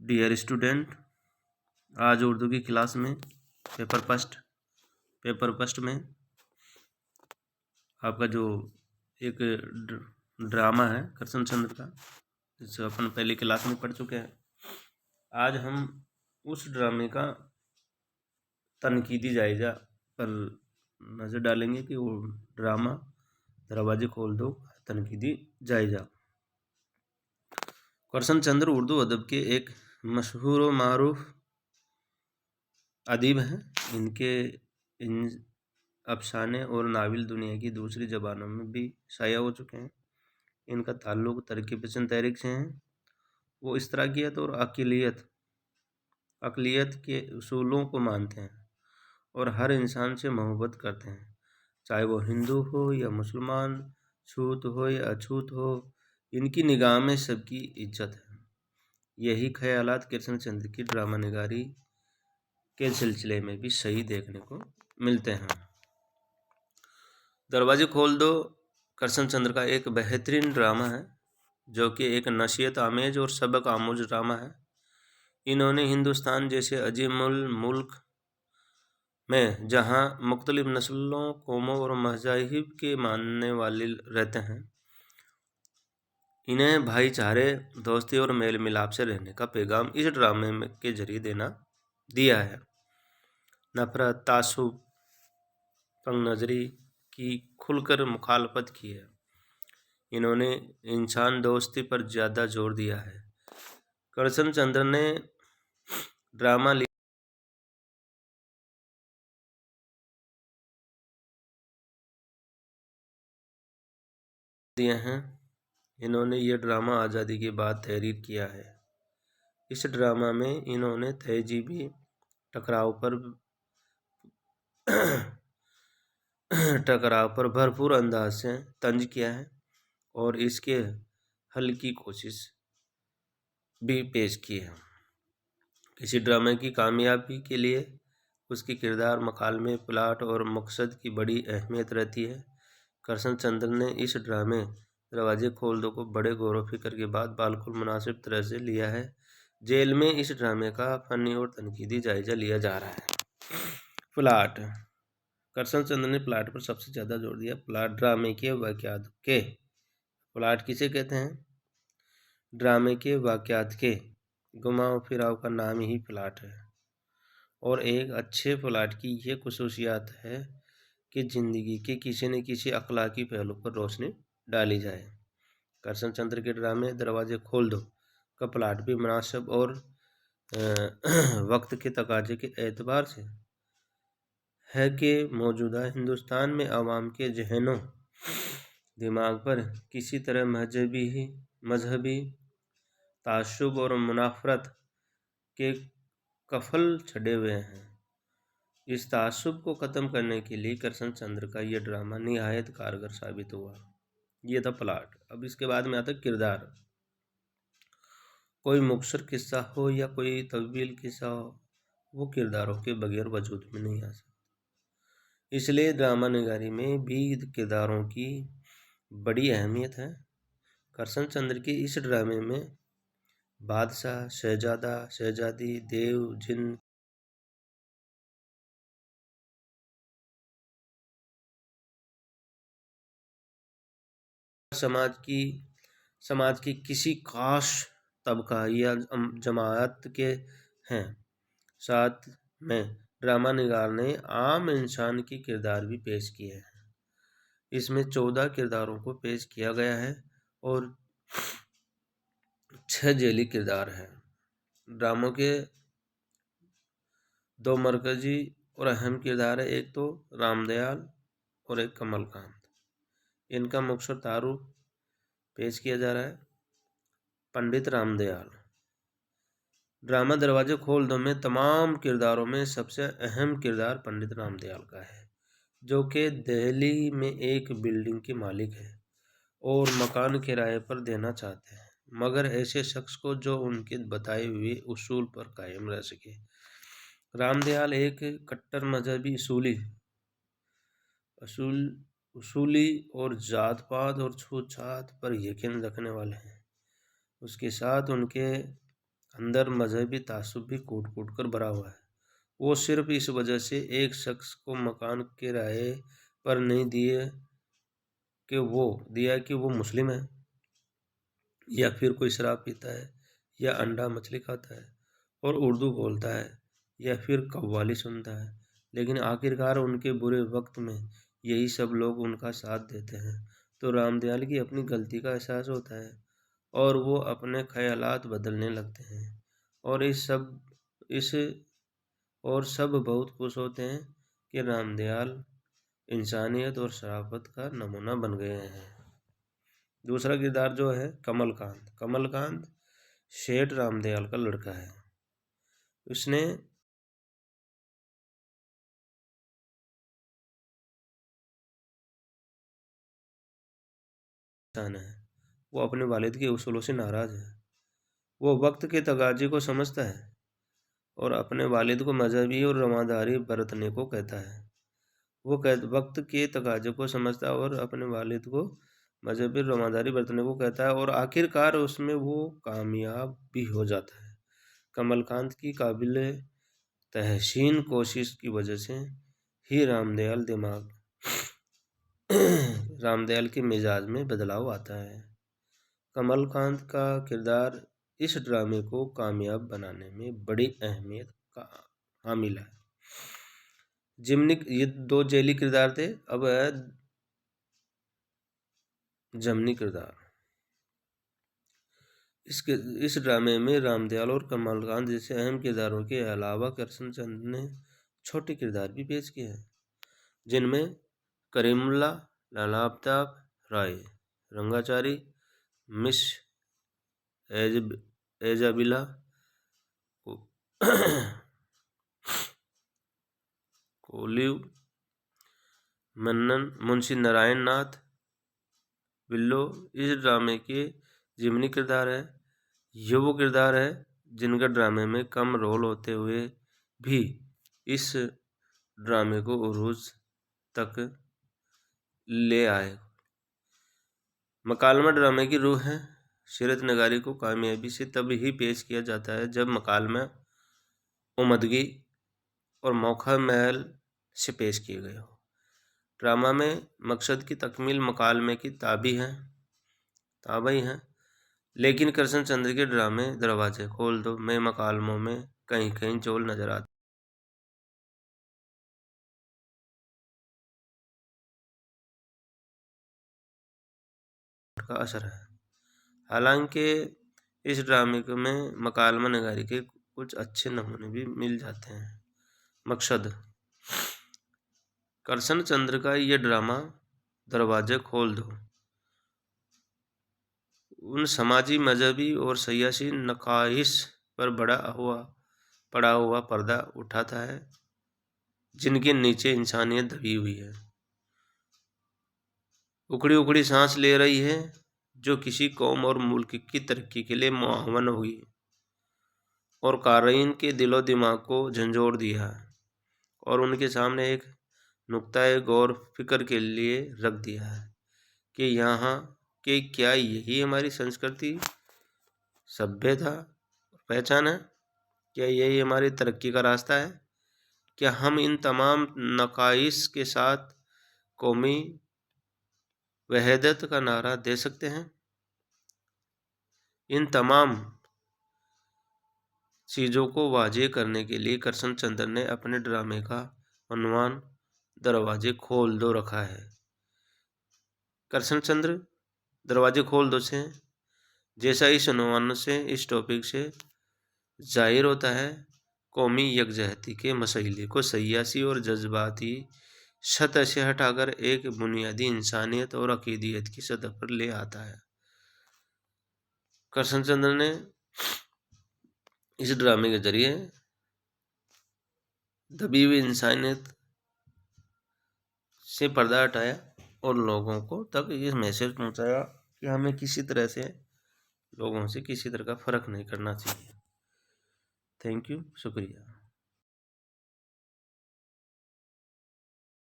Dear student, आज उर्दू की class में पेपर फर्स्ट में आपका जो एक ड्रामा है करशनचंद्र का, जिसे अपन पहली क्लास में पढ़ चुके हैं। आज हम उस ड्रामे का तनकीदी जायजा पर नज़र डालेंगे कि वो ड्रामा दरवाजे खोल दो तनकीदी जायजा। करशनचंद्र उर्दू अदब के एक मशहूर व मारूफ अदीब हैं। इन अफसाने और नावल दुनिया की दूसरी ज़बानों में भी शाया हो चुके हैं। इनका ताल्लुक़ तरक्की पसंद तहरीक से हैं। वो इस्तराकियत और अक़लियत के उसूलों को मानते हैं और हर इंसान से मोहब्बत करते हैं, चाहे वो हिंदू हो या मुसलमान, छूत हो या अछूत हो। इनकी निगाह में सबकी इज्जत है। यही ख्यालात कृष्णचंद्र की ड्रामा निगारी के सिलसिले में भी सही देखने को मिलते हैं। दरवाजे खोल दो करशनचंद्र का एक बेहतरीन ड्रामा है, जो कि एक नसीहत आमेज और सबक आमूज ड्रामा है। इन्होंने हिंदुस्तान जैसे अजीमुल मुल्क में, जहाँ मुख्तलिफ नस्लों, कौमों और मज़ाहिब के मानने वाले रहते हैं, इन्हें भाईचारे, दोस्ती और मेल मिलाप से रहने का पैगाम इस ड्रामे के जरिए दिया है। नफरत, तासुब, तंग नज़री की खुलकर मुखालफत की है। इन्होंने इंसान दोस्ती पर ज़्यादा जोर दिया है। करशनचंद्र ने ड्रामा दिए हैं। इन्होंने ये ड्रामा आज़ादी के बाद तहरीर किया है। इस ड्रामा में इन्होंने तहजीबी टकराव पर भरपूर अंदाज से तंज किया है और इसके हल की कोशिश भी पेश की है। किसी ड्रामे की कामयाबी के लिए उसके किरदार, मकालमे, प्लाट और मकसद की बड़ी अहमियत रहती है। करशनचंद्र ने इस ड्रामे दरवाजे खोल दो को बड़े गौर व फिक्र के बाद बिल्कुल मुनासिब तरह से लिया है। जेल में इस ड्रामे का फ़नी और तनकीदी जायजा लिया जा रहा है। प्लाट। करशनचंद्र ने प्लाट पर सबसे ज़्यादा जोर दिया। प्लाट ड्रामे के वाक़यात के। प्लाट किसे कहते हैं? ड्रामे के वाक़यात के घुमाव फिराव का नाम ही प्लाट है। और एक अच्छे प्लाट की यह खुसूसियात है कि ज़िंदगी के किसी न किसी अखलाकी पहलू पर रोशनी डाली जाए। करशनचंद्र के ड्रामे दरवाजे खोल दो का प्लाट भी मुनासिब और वक्त के तकाजे के एतबार से है कि मौजूदा हिंदुस्तान में आवाम के जहनों दिमाग पर किसी तरह मजहबी ताशुब और मुनाफरत के कफल चढ़े हुए हैं। इस तासुब को ख़त्म करने के लिए करशनचंद्र का यह ड्रामा निहायत कारगर साबित हुआ। ये था प्लाट। अब इसके बाद में आता किरदार। कोई मुख्तसर किस्सा हो या कोई तवील किस्सा हो, वो किरदारों के बगैर वजूद में नहीं आ सकता। इसलिए ड्रामा निगारी में भी किरदारों की बड़ी अहमियत है। करशनचंद्र के इस ड्रामे में बादशाह, शहजादा, शहजादी, देव, जिन, समाज की किसी खास तबका या जमात के हैं। साथ में ड्रामा निगार ने आम इंसान के किरदार भी पेश किए हैं। इसमें 14 किरदारों को पेश किया गया है और 6 जेली किरदार हैं। ड्रामों के 2 मरकजी और अहम किरदार है, एक तो रामदयाल और एक कमलकांत। इनका मुख्तसर तारुफ पेश किया जा रहा है। पंडित रामदयाल। ड्रामा दरवाजे खोल दो में तमाम किरदारों में सबसे अहम किरदार पंडित रामदयाल का है, जो कि दिल्ली में एक बिल्डिंग के मालिक है और मकान किराए पर देना चाहते हैं, मगर ऐसे शख्स को जो उनके बताए हुए उसूल पर कायम रह सके। रामदयाल एक कट्टर मजहबी उसूली और जात पात और छूत छात पर यकीन रखने वाले हैं। उसके साथ उनके अंदर मजहबी तासुब भी कूट कूट कर भरा हुआ है। वो सिर्फ इस वजह से एक शख्स को मकान किराए पर नहीं दिया कि वो मुस्लिम है, या फिर कोई शराब पीता है, या अंडा मछली खाता है और उर्दू बोलता है, या फिर कव्वाली सुनता है, लेकिन आखिरकार उनके बुरे वक्त में यही सब लोग उनका साथ देते हैं। तो रामदयाल की अपनी गलती का एहसास होता है और वो अपने ख्यालात बदलने लगते हैं, और इस और सब बहुत खुश होते हैं कि रामदयाल इंसानियत और शराफत का नमूना बन गए हैं। दूसरा किरदार जो है कमलकांत। कमलकांत सेठ रामदयाल का लड़का है। उसने है, वो अपने वालिद के उसूलों से नाराज है। वो वक्त के तगाजे को समझता है और अपने वालिद को मजहबी और रवादारी बरतने को कहता है। वक्त के तकाजे को समझता है और अपने वालिद को मजहबी रवादारी बरतने को कहता है, और आखिरकार उसमें वो कामयाब भी हो जाता है। कमलकांत की काबिल तहसीन कोशिश की वजह से ही रामदयाल के मिजाज में बदलाव आता है। कमलकांत का किरदार इस ड्रामे को कामयाब बनाने में बड़ी अहमियत का हामिल है। ये दो जेली किरदार थे, अब है जमनी किरदार। इस ड्रामे में रामदयाल और कमलकांत जैसे अहम किरदारों के अलावा करशनचंद ने छोटे किरदार भी पेश किए हैं, जिनमें करीमुल्ला, लालाफ्ताब राय, रंगाचारी, मिस एजाबिला, कोलिव, मन्नन, मुंशी नारायण नाथ, बिल्लो इस ड्रामे के जिमनी किरदार है। ये वो किरदार है जिनका ड्रामे में कम रोल होते हुए भी इस ड्रामे को उरूज तक ले आए। मकालमा ड्रामे की रूह है। सीरत नगारी को कामयाबी से तब ही पेश किया जाता है जब मकालमा उमदगी और मौका महल से पेश किए गए हो। ड्रामा में मकसद की तकमील मकालमे की ताबी है, लेकिन करशनचंद्र के ड्रामे दरवाजे खोल दो में मकालमों में कहीं कहीं जोल नजर आता का असर है। हालांकि इस ड्रामे में मकालमा नगारी के कुछ अच्छे नमूने भी मिल जाते हैं। मकसद करशनचंद्र का ये ड्रामा दरवाजे खोल दो उन समाजी, मजहबी और सियासी नकाइस पर पड़ा हुआ पर्दा उठाता है जिनके नीचे इंसानियत दबी हुई है, उखड़ी उखड़ी सांस ले रही है, जो किसी कौम और मुल्क की तरक्की के लिए मुआवन हुई और क़ारीन के दिलो दिमाग को झंझोर दिया और उनके सामने एक नुक्ता गौर फिक्र के लिए रख दिया है कि यहाँ कि क्या यही हमारी संस्कृति, सभ्यता, पहचान है? क्या यही हमारी तरक्की का रास्ता है? क्या हम इन तमाम नकाइस के साथ कौमी वहदत का नारा दे सकते हैं? इन तमाम चीज़ों को वाज़ेह करने के लिए करशनचंद्र ने अपने ड्रामे का उन्वान दरवाजे खोल दो रखा है। करशनचंद्र दरवाजे खोल दो से जैसा इस उन्वान से, इस टॉपिक से जाहिर होता है, कौमी यकजहती के मसले को सियासी और जज्बाती सतह से हटाकर एक बुनियादी इंसानियत और अकीदियत की सतह पर ले आता है। करशनचंद्र ने इस ड्रामे के जरिए दबी हुई इंसानियत से पर्दा हटाया और लोगों को तक ये मैसेज पहुंचाया कि हमें किसी तरह से लोगों से किसी तरह का फ़र्क नहीं करना चाहिए। थैंक यू, शुक्रिया।